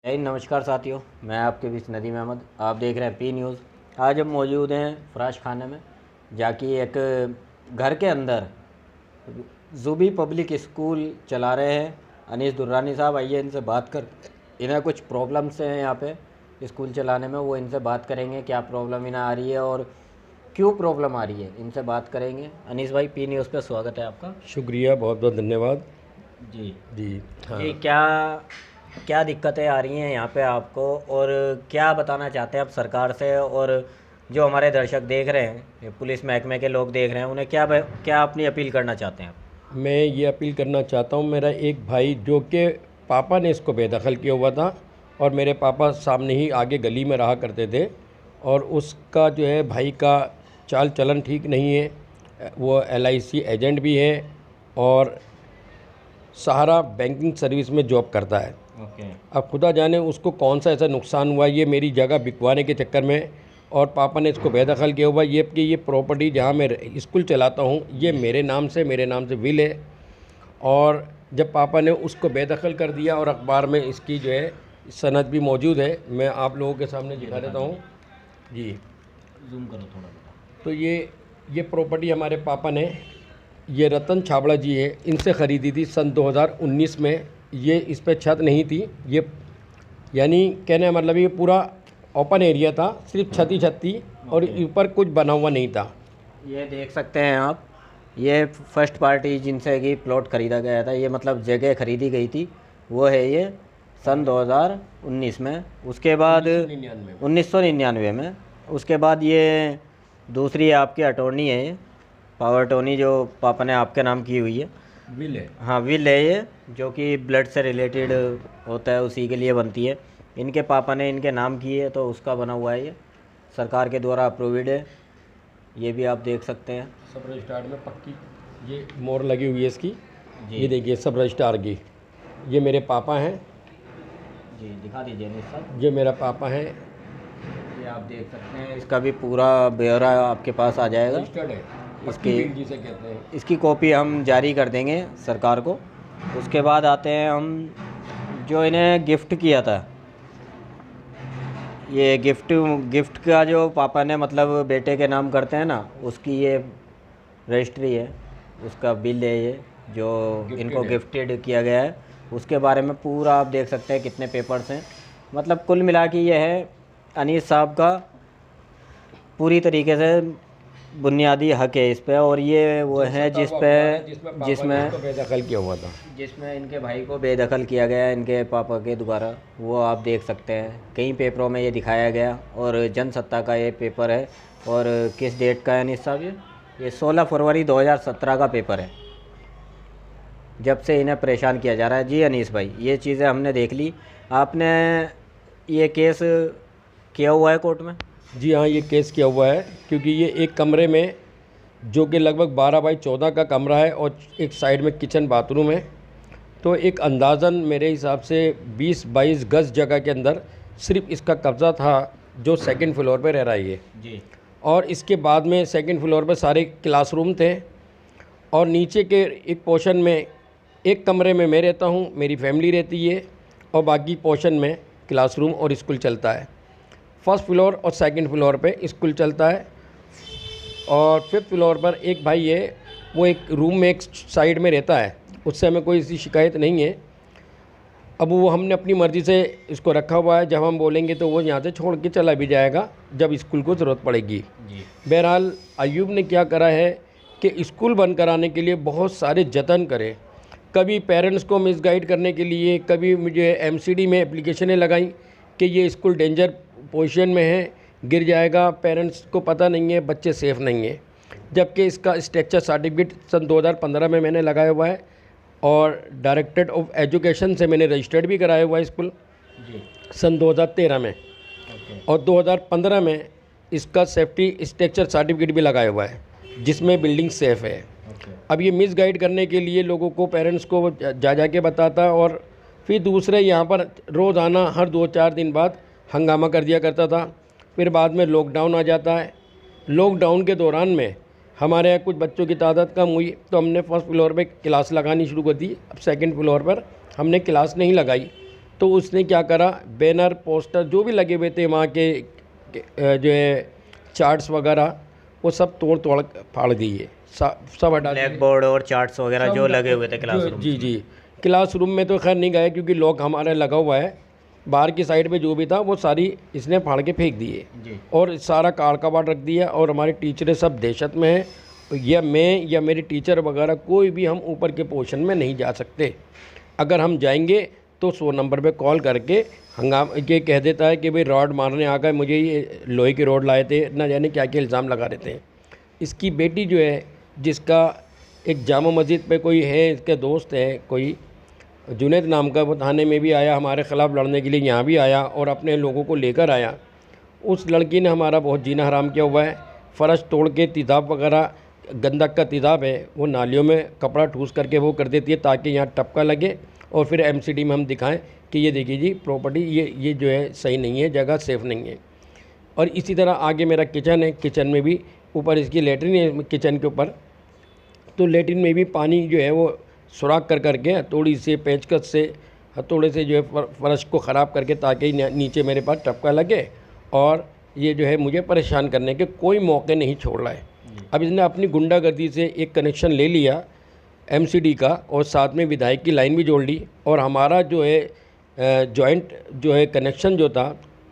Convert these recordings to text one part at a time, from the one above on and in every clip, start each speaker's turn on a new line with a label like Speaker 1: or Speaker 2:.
Speaker 1: नमस्कार साथियों, मैं आपके बीच नदीम अहमद। आप देख रहे हैं पी न्यूज़। आज हम मौजूद हैं फराश खाने में, जाकि एक घर के अंदर ज़ुबी पब्लिक स्कूल चला रहे हैं अनीस दुर्रानी साहब। आइए इनसे बात कर, इन्हें कुछ प्रॉब्लम्स हैं यहाँ पे स्कूल चलाने में, वो इनसे बात करेंगे क्या प्रॉब्लम इन्हें आ रही है और क्यों प्रॉब्लम आ रही है, इनसे बात करेंगे। अनीस भाई, पी न्यूज़ पे स्वागत है आपका।
Speaker 2: शुक्रिया, बहुत बहुत धन्यवाद।
Speaker 1: जी
Speaker 2: जी हाँ।
Speaker 1: जी, क्या क्या दिक्कतें आ रही हैं यहाँ पे आपको, और क्या बताना चाहते हैं आप सरकार से, और जो हमारे दर्शक देख रहे हैं, पुलिस महकमे के लोग देख रहे हैं, उन्हें क्या अपनी अपील करना चाहते हैं आप?
Speaker 2: मैं ये अपील करना चाहता हूँ, मेरा एक भाई जो कि पापा ने इसको बेदखल किया हुआ था, और मेरे पापा सामने ही आगे गली में रहा करते थे, और उसका जो है भाई का चाल चलन ठीक नहीं है। वो LIC एजेंट भी है और सहारा बैंकिंग सर्विस में जॉब करता है।
Speaker 1: ओके।
Speaker 2: अब खुदा जाने उसको कौन सा ऐसा नुकसान हुआ, ये मेरी जगह बिकवाने के चक्कर में, और पापा ने इसको बेदखल किया हुआ। ये कि ये प्रॉपर्टी जहाँ मैं स्कूल चलाता हूँ ये मेरे नाम से विल है, और जब पापा ने उसको बेदखल कर दिया, और अखबार में इसकी जो है सनद भी मौजूद है, मैं आप लोगों के सामने दिखा देता हूँ। जी
Speaker 1: जूम करो थोड़ा।
Speaker 2: तो ये प्रॉपर्टी हमारे पापा ने, ये रतन छाबड़ा जी है, इनसे ख़रीदी थी सन 2019 में। ये इस पर छत नहीं थी, ये यानी कहने का मतलब ये पूरा ओपन एरिया था, सिर्फ छत ही छत थी, और ऊपर कुछ बना हुआ नहीं था।
Speaker 1: ये देख सकते हैं आप, ये फर्स्ट पार्टी जिनसे कि प्लॉट ख़रीदा गया था, ये मतलब जगह ख़रीदी गई थी, वो है ये सन 2019 में। उसके बाद 1999 में, उसके बाद ये दूसरी आपकी अटॉर्नी है, ये पावर अटॉर्नी जो पापा ने आपके नाम की हुई है।
Speaker 2: विल है।
Speaker 1: हाँ, विल है ये, जो कि ब्लड से रिलेटेड होता है, उसी के लिए बनती है। इनके पापा ने इनके नाम की है, तो उसका बना हुआ है, ये सरकार के द्वारा अप्रूव्ड है। ये भी आप देख सकते हैं।
Speaker 2: सब रजिस्टार्ड में पक्की ये मोहर लगी हुई है इसकी।
Speaker 1: जी।
Speaker 2: ये देखिए सब रजिस्टार की। ये मेरे पापा हैं।
Speaker 1: जी, दिखा दीजिए अनिल साहब।
Speaker 2: ये मेरा पापा हैं।
Speaker 1: ये आप देख सकते हैं, इसका भी पूरा ब्यौरा आपके पास आ जाएगा।
Speaker 2: रजिस्टर्ड है,
Speaker 1: इसकी
Speaker 2: जिसे कहते हैं।
Speaker 1: इसकी कॉपी हम जारी कर देंगे सरकार को। उसके बाद आते हैं हम, जो इन्हें गिफ्ट किया था, ये गिफ्ट का जो पापा ने मतलब बेटे के नाम करते हैं ना, उसकी ये रजिस्ट्री है, उसका बिल है, ये जो इनको गिफ्टेड किया गया है, उसके बारे में पूरा आप देख सकते हैं कितने पेपर्स हैं। मतलब कुल मिला के ये है अनीस साहब का पूरी तरीके से बुनियादी हक है इस पे, और ये वो है जिसमें
Speaker 2: बेदखल किया हुआ था,
Speaker 1: जिसमें इनके भाई को बेदखल किया गया है इनके पापा के द्वारा। वो आप देख सकते हैं, कई पेपरों में ये दिखाया गया, और जनसत्ता का ये पेपर है। और किस डेट का है अनीस साहब? ये 16 फरवरी 2017 का पेपर है, जब से इन्हें परेशान किया जा रहा है। जी अनीस भाई, ये चीज़ें हमने देख ली। आपने ये केस किया हुआ है कोर्ट में?
Speaker 2: जी हाँ, ये केस किया हुआ है, क्योंकि ये एक कमरे में, जो कि लगभग 12 बाई 14 का कमरा है, और एक साइड में किचन बाथरूम है, तो एक अंदाज़न मेरे हिसाब से 20-22 गज जगह के अंदर सिर्फ इसका कब्ज़ा था, जो सेकंड फ्लोर पे रह रहा है ये।
Speaker 1: जी।
Speaker 2: और इसके बाद में सेकंड फ्लोर पे सारे क्लासरूम थे, और नीचे के एक पोर्शन में, एक कमरे में मैं रहता हूँ, मेरी फैमिली रहती है, और बाकी पोर्शन में क्लासरूम और स्कूल चलता है। फर्स्ट फ्लोर और सेकंड फ्लोर पे स्कूल चलता है, और फिफ्थ फ्लोर पर एक भाई है, वो एक रूम में एक साइड में रहता है, उससे हमें कोई ऐसी शिकायत नहीं है। अब वो हमने अपनी मर्ज़ी से इसको रखा हुआ है, जब हम बोलेंगे तो वो यहाँ से छोड़ के चला भी जाएगा जब स्कूल को ज़रूरत पड़ेगी।
Speaker 1: जी।
Speaker 2: बहरहाल अयूब ने क्या करा है कि स्कूल बंद कराने के लिए बहुत सारे जतन करे, कभी पेरेंट्स को मिसगाइड करने के लिए, कभी मुझे MCD में एप्लीकेशनें लगाई कि ये स्कूल डेंजर पोजीशन में है, गिर जाएगा, पेरेंट्स को पता नहीं है, बच्चे सेफ़ नहीं है। जबकि इसका स्ट्रक्चर सर्टिफिकेट सन 2015 में मैंने लगाया हुआ है, और डायरेक्टरेट ऑफ एजुकेशन से मैंने रजिस्टर्ड भी कराया हुआ है स्कूल
Speaker 1: जी।
Speaker 2: सन 2013 में,
Speaker 1: ओके।
Speaker 2: और 2015 में इसका सेफ्टी स्ट्रक्चर सर्टिफिकेट भी लगाया हुआ है, जिसमें बिल्डिंग सेफ़ है।
Speaker 1: ओके।
Speaker 2: अब ये मिस गाइड करने के लिए लोगों को, पेरेंट्स को जा के बताता, और फिर दूसरे यहाँ पर रोज़ आना, हर 2-4 दिन बाद हंगामा कर दिया करता था। फिर बाद में लॉकडाउन आ जाता है। लॉकडाउन के दौरान में हमारे यहाँ कुछ बच्चों की तादाद कम हुई, तो हमने फर्स्ट फ्लोर पे क्लास लगानी शुरू कर दी। अब सेकंड फ्लोर पर हमने क्लास नहीं लगाई, तो उसने क्या करा, बैनर पोस्टर जो भी लगे हुए थे वहाँ के जो है चार्ट्स वगैरह वो सब तोड़ तोड़ फाड़ दिए, सब हटा दिए।
Speaker 1: ब्लैक बोर्ड और चार्ट्स वगैरह जो लगे हुए थे क्लासरूम।
Speaker 2: जी जी, क्लासरूम में तो खैर नहीं गए क्योंकि लॉक हमारा लगा हुआ है। बाहर की साइड पे जो भी था वो सारी इसने फाड़ के फेंक दिए
Speaker 1: जी।
Speaker 2: और सारा कार कबाड़ रख दिया। और हमारे टीचरें सब दहशत में हैं, या मैं या मेरे टीचर वगैरह कोई भी हम ऊपर के पोर्शन में नहीं जा सकते। अगर हम जाएंगे तो 100 नंबर पे कॉल करके ये कह देता है कि भाई रॉड मारने आ गए, मुझे ये लोहे की रॉड लाए थे, ना जाने क्या क्या इल्ज़ाम लगा देते हैं। इसकी बेटी जो है, जिसका एक जामा मस्जिद पे कोई है, इसके दोस्त है कोई जुनैद नाम का, वो थाने में भी आया, हमारे ख़िलाफ़ लड़ने के लिए यहाँ भी आया और अपने लोगों को लेकर आया। उस लड़की ने हमारा बहुत जीना हराम किया हुआ है। फ़र्श तोड़ के तेज़ाब वगैरह, गंदक का तेज़ाब है वो नालियों में कपड़ा ठूस करके वो कर देती है ताकि यहाँ टपका लगे और फिर एमसीडी में हम दिखाएं कि ये देखिए जी प्रॉपर्टी ये जो है सही नहीं है, जगह सेफ़ नहीं है। और इसी तरह आगे मेरा किचन है, किचन में भी ऊपर इसकी लेटरिन है किचन के ऊपर, तो लेटरिन में भी पानी जो है वो सुराख कर करके हथौड़ी से, पेचकस से, हथौड़े से जो है फर्श को ख़राब करके ताकि नीचे मेरे पास टपका लगे। और ये जो है मुझे परेशान करने के कोई मौके नहीं छोड़ रहा है। अब इसने अपनी गुंडागर्दी से एक कनेक्शन ले लिया एमसीडी का और साथ में विधायक की लाइन भी जोड़ ली। और हमारा जो है जॉइंट जो है कनेक्शन जो था,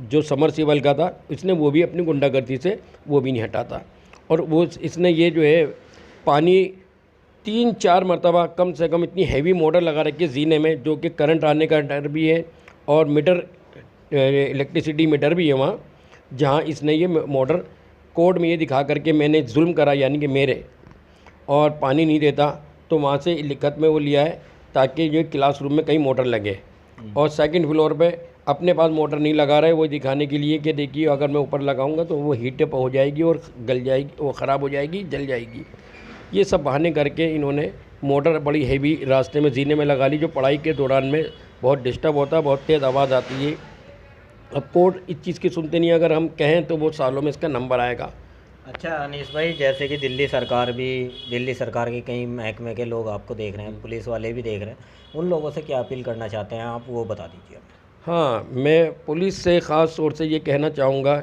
Speaker 2: जो समरसीबल का था, इसने वो भी अपनी गुंडागर्दी से वो भी नहीं हटाता। और वो इसने ये जो है पानी 3-4 मरतबा कम से कम इतनी हैवी मोटर लगा रखी है जीने में, जो कि करंट आने का डर भी है और मीटर इलेक्ट्रिसिटी मीटर भी है वहाँ, जहाँ इसने ये मोटर कोर्ट में ये दिखा करके मैंने जुल्म करा यानी कि मेरे, और पानी नहीं देता, तो वहाँ से लिखत में वो लिया है ताकि जो क्लासरूम में कहीं मोटर लगे। और सेकंड फ्लोर पे अपने पास मोटर नहीं लगा रहे, वो दिखाने के लिए कि देखिए अगर मैं ऊपर लगाऊंगा तो वो हीट अप हो जाएगी और गल जाएगी, वो ख़राब हो जाएगी, जल जाएगी। ये सब बहाने करके इन्होंने मोटर बड़ी हैवी रास्ते में जीने में लगा ली, जो पढ़ाई के दौरान में बहुत डिस्टर्ब होता है, बहुत तेज़ आवाज़ आती है। अब कोर्ट इस चीज़ की सुनते नहीं, अगर हम कहें तो वो सालों में इसका नंबर आएगा।
Speaker 1: अच्छा अनीस भाई, जैसे कि दिल्ली सरकार के कई महकमे के लोग आपको देख रहे हैं, पुलिस वाले भी देख रहे हैं, उन लोगों से क्या अपील करना चाहते हैं आप, वो बता दीजिए।
Speaker 2: हाँ, मैं पुलिस से ख़ास तौर से ये कहना चाहूँगा,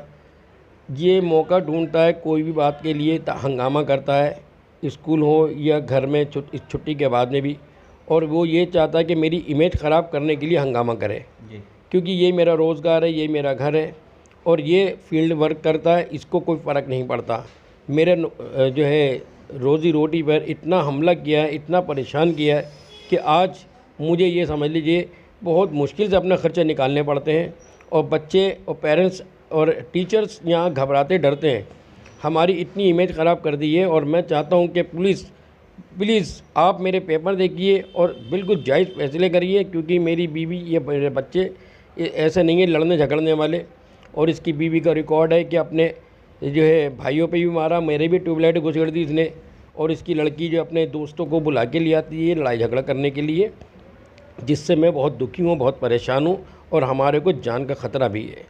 Speaker 2: ये मौका ढूंढता है कोई भी बात के लिए, हंगामा करता है, स्कूल हो या घर में छुट्टी के बाद में भी, और वो ये चाहता है कि मेरी इमेज ख़राब करने के लिए हंगामा करे
Speaker 1: जी।
Speaker 2: क्योंकि ये मेरा रोज़गार है, ये मेरा घर है और ये फील्ड वर्क करता है, इसको कोई फ़र्क नहीं पड़ता। मेरे जो है रोज़ी रोटी पर इतना हमला किया है, इतना परेशान किया है कि आज मुझे ये समझ लीजिए बहुत मुश्किल से अपना ख़र्चा निकालने पड़ते हैं। और बच्चे और पेरेंट्स और टीचर्स यहाँ घबराते डरते हैं। हमारी इतनी इमेज ख़राब कर दी है। और मैं चाहता हूँ कि प्लीज़ आप मेरे पेपर देखिए और बिल्कुल जायज़ फैसले करिए, क्योंकि मेरी बीवी, ये मेरे बच्चे ऐसे नहीं है लड़ने झगड़ने वाले। और इसकी बीवी का रिकॉर्ड है कि अपने जो है भाइयों पे भी मारा, मेरे भी ट्यूबलाइट घुसेड़ दी इसने। और इसकी लड़की जो अपने दोस्तों को बुला के ले आती है लड़ाई झगड़ा करने के लिए, जिससे मैं बहुत दुखी हूँ, बहुत परेशान हूँ और हमारे को जान का ख़तरा भी है।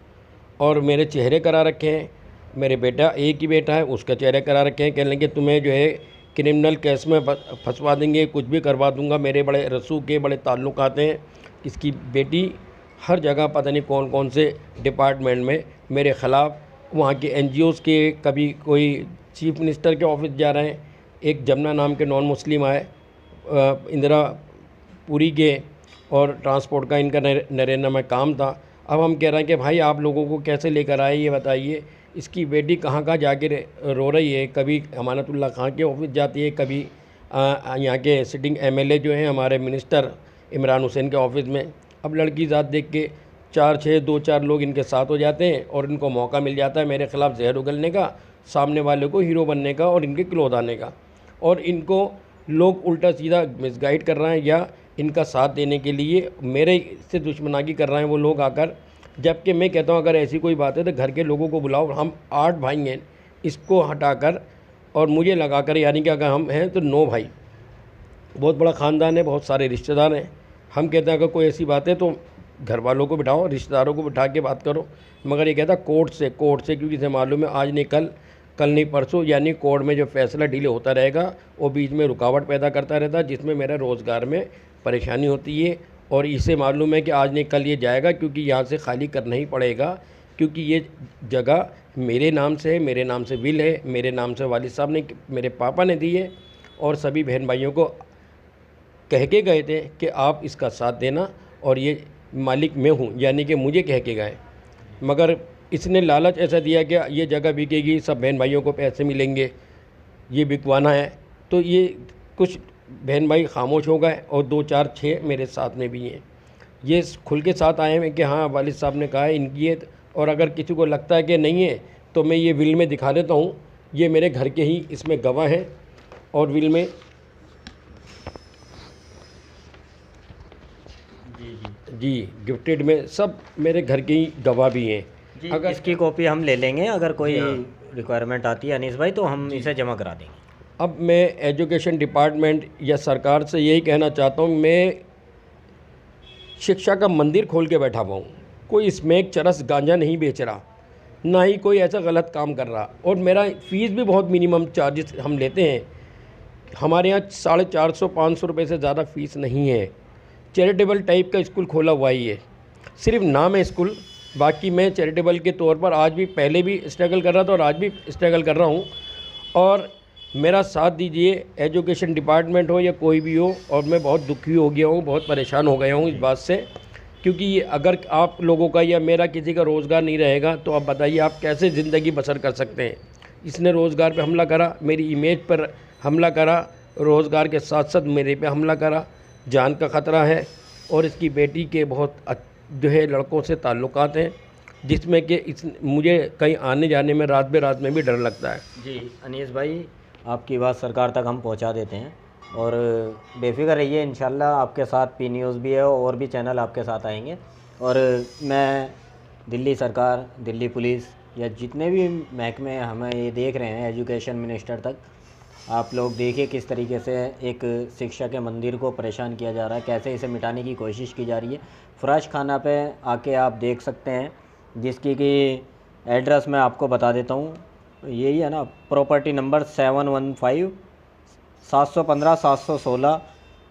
Speaker 2: और मेरे चेहरे करा रखे हैं, मेरे बेटा, एक ही बेटा है, उसका चेहरे करा रखे हैं, कह लेंगे तुम्हें जो है क्रिमिनल केस में फंसवा देंगे, कुछ भी करवा दूंगा। मेरे बड़े रसूख के बड़े ताल्लुकात हैं। इसकी बेटी हर जगह पता नहीं कौन कौन से डिपार्टमेंट में मेरे ख़िलाफ़, वहाँ के NGOs के, कभी कोई चीफ मिनिस्टर के ऑफिस जा रहे हैं, एक जमुना नाम के नॉन मुस्लिम आए इंदिरा पुरी के, और ट्रांसपोर्ट का इनका नरेंद्र में काम था। अब हम कह रहे हैं कि भाई आप लोगों को कैसे लेकर आए ये बताइए। इसकी बेटी कहाँ जाके रो रही है, कभी अमानतुल्लाह खां के ऑफिस जाती है, कभी यहाँ के सिटिंग MLA जो हैं हमारे मिनिस्टर इमरान हुसैन के ऑफिस में। अब लड़की ज़ात देख के 2-4 लोग इनके साथ हो जाते हैं और इनको मौका मिल जाता है मेरे ख़िलाफ़ जहर उगलने का, सामने वाले को हीरो बनने का और इनके क्लोज आने का। और इनको लोग उल्टा सीधा मिसगाइड कर रहे हैं या इनका साथ देने के लिए मेरे से दुश्मनागी कर रहे हैं वो लोग आकर। जबकि मैं कहता हूँ अगर ऐसी कोई बात है तो घर के लोगों को बुलाओ। हम 8 भाई हैं, इसको हटाकर और मुझे लगाकर, यानी कि अगर हम हैं तो 9 भाई, बहुत बड़ा ख़ानदान है, बहुत सारे रिश्तेदार हैं। हम कहते हैं अगर कोई ऐसी बात है तो घर वालों को बिठाओ, रिश्तेदारों को बिठा के बात करो। मगर ये कहता कोर्ट से, क्योंकि इसे मालूम है आज नहीं कल नहीं परसों, यानी कोर्ट में जो फैसला डिले होता रहेगा वो बीच में रुकावट पैदा करता रहता है, जिसमें मेरा रोज़गार में परेशानी होती है और इसे मालूम है कि आज नहीं कल ये जाएगा, क्योंकि यहाँ से खाली करना ही पड़ेगा, क्योंकि ये जगह मेरे नाम से है, मेरे नाम से विल है, मेरे नाम से वालिद साहब ने, मेरे पापा ने दी है, और सभी बहन भाइयों को कह के गए थे कि आप इसका साथ देना, और ये मालिक मैं हूँ, यानी कि मुझे कह के गए। मगर इसने लालच ऐसा दिया कि ये जगह बिकेगी, सब बहन भाइयों को पैसे मिलेंगे, ये बिकवाना है। तो ये कुछ बहन भाई खामोश हो गए, और 2 4 6 मेरे साथ में भी हैं। ये खुल के साथ आए हैं कि हाँ वालिद साहब ने कहा है इनकी है, और अगर किसी को लगता है कि नहीं है तो मैं ये विल में दिखा देता हूँ। ये मेरे घर के ही इसमें गवाह हैं, और विल में जी गिफ्टेड में सब मेरे घर के ही गवाह भी हैं।
Speaker 1: जी, अगर इसकी कॉपी हम ले लेंगे, अगर कोई रिक्वायरमेंट आती है अनीस भाई तो हम इसे जमा करा देंगे।
Speaker 2: अब मैं एजुकेशन डिपार्टमेंट या सरकार से यही कहना चाहता हूँ, मैं शिक्षा का मंदिर खोल के बैठा हुआ हूँ, कोई स्मैक चरस गांजा नहीं बेच रहा, ना ही कोई ऐसा गलत काम कर रहा, और मेरा फ़ीस भी बहुत मिनिमम चार्जेस हम लेते हैं। हमारे यहाँ 450 500 रुपये से ज़्यादा फ़ीस नहीं है। चैरिटेबल टाइप का स्कूल खोला हुआ ही है, सिर्फ नाम है स्कूल। बाकी मैं चैरिटेबल के तौर पर आज भी, पहले भी स्ट्रगल कर रहा था और आज भी स्ट्रगल कर रहा हूँ, और मेरा साथ दीजिए, एजुकेशन डिपार्टमेंट हो या कोई भी हो। और मैं बहुत दुखी हो गया हूँ, बहुत परेशान हो गया हूँ इस बात से, क्योंकि अगर आप लोगों का या मेरा किसी का रोज़गार नहीं रहेगा तो आप बताइए आप कैसे ज़िंदगी बसर कर सकते हैं। इसने रोज़गार पे हमला करा, मेरी इमेज पर हमला करा, रोज़गार के साथ साथ मेरे पे हमला करा, जान का ख़तरा है। और इसकी बेटी के बहुत जो है लड़कों से ताल्लुकात हैं, जिसमें कि मुझे कहीं आने जाने में रात बेरात में भी डर लगता है।
Speaker 1: जी अनीस भाई, आपकी बात सरकार तक हम पहुंचा देते हैं, और बेफिक्र रहिए, इंशाल्लाह आपके साथ पी न्यूज़ भी है और भी चैनल आपके साथ आएंगे। और मैं दिल्ली सरकार, दिल्ली पुलिस या जितने भी महकमे हमें ये देख रहे हैं, एजुकेशन मिनिस्टर तक, आप लोग देखिए किस तरीके से एक शिक्षा के मंदिर को परेशान किया जा रहा है, कैसे इसे मिटाने की कोशिश की जा रही है। फ़राश खाना पे आके आप देख सकते हैं, जिसकी कि एड्रेस मैं आपको बता देता हूँ, यही है ना, प्रॉपर्टी नंबर 715 715 716,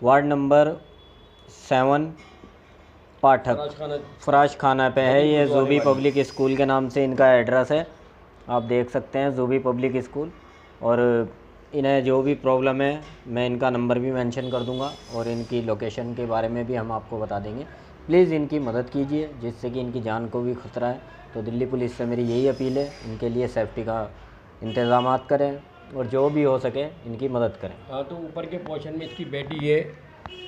Speaker 1: वार्ड नंबर 7, पाठक फ़राश खाना पे है। ये ज़ूबी पब्लिक स्कूल के नाम से इनका एड्रेस है, आप देख सकते हैं, ज़ूबी पब्लिक स्कूल। और इन्हें जो भी प्रॉब्लम है मैं इनका नंबर भी मेंशन कर दूंगा, और इनकी लोकेशन के बारे में भी हम आपको बता देंगे। प्लीज़ इनकी मदद कीजिए, जिससे कि इनकी जान को भी ख़तरा है। तो दिल्ली पुलिस से मेरी यही अपील है, इनके लिए सेफ्टी का इंतज़ामात करें और जो भी हो सके इनकी मदद करें।
Speaker 2: हाँ, तो ऊपर के पोर्शन में इसकी बेटी है,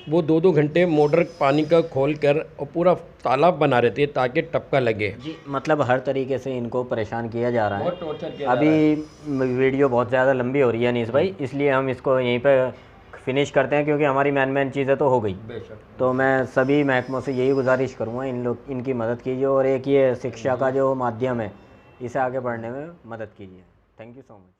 Speaker 2: वो 2-2 घंटे मोटर पानी का खोल कर और पूरा तालाब बना रहती है ताकि टपका लगे।
Speaker 1: जी, मतलब हर तरीके से इनको परेशान किया जा रहा है।
Speaker 2: बहुत टॉर्चर किया जा रहा है।
Speaker 1: अभी वीडियो बहुत ज़्यादा लंबी हो रही है अनीस भाई, इसलिए हम इसको यहीं पे फिनिश करते हैं, क्योंकि हमारी मेन चीज़ें तो हो गई। तो मैं सभी महकमों से यही गुजारिश करूँगा, इनकी मदद कीजिए, और एक ये शिक्षा का जो माध्यम है इसे आगे बढ़ने में मदद कीजिए। Thank you so much.